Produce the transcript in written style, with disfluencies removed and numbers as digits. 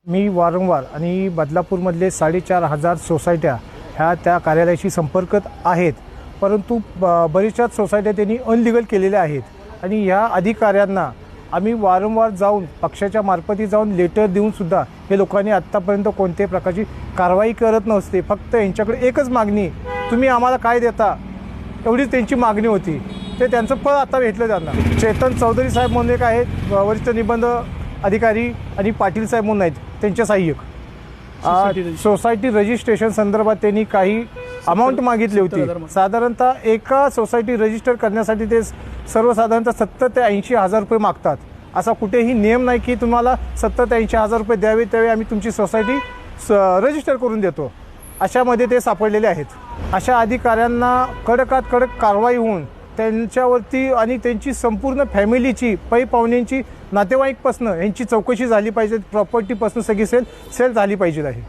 मी वारंवार आणि बदलापूरमधले 4,500 सोसायट्या ह्या त्या कार्यालयाशी संपर्कात आहेत, परंतु बऱ्याचशाच सोसायट्या त्यांनी अनलिगल केलेल्या आहेत आणि ह्या अधिकाऱ्यांना आम्ही वारंवार जाऊन पक्षाच्या मार्फती जाऊन लेटर देऊनसुद्धा हे लोकांनी आत्तापर्यंत कोणत्याही प्रकारची कारवाई करत नसते। फक्त यांच्याकडे एकच मागणी, तुम्ही आम्हाला काय देता, एवढीच त्यांची मागणी होती। ते त्यांचं फळ आता भेटलं त्यांना। चेतन चौधरी साहेब म्हणून एक आहेत वरिष्ठ निबंध अधिकारी आणि पाटील साहेब म्हणून आहेत त्यांचे सहाय्यक। सोसायटी रजिस्ट्रेशन संदर्भात त्यांनी काही अमाऊंट मागितली होती। साधारणतः एका सोसायटी रजिस्टर करण्यासाठी ते सर्वसाधारणतः 70 ते 80 हजार रुपये मागतात। असा कुठेही नियम नाही की तुम्हाला 70 ते 80 हजार रुपये द्यावे त्यावेळी आम्ही तुमची सोसायटी रजिस्टर करून देतो, अशामध्ये ते सापडलेले आहेत। अशा अधिकाऱ्यांना कडकात कडक कारवाई होऊन त्यांच्यावरती आणि त्यांची संपूर्ण फॅमिलीची पै पाहुण्यांची नातेवाईकपासून यांची चौकशी झाली पाहिजे, प्रॉपर्टीपासून सगळी सेल झाली पाहिजे आहे।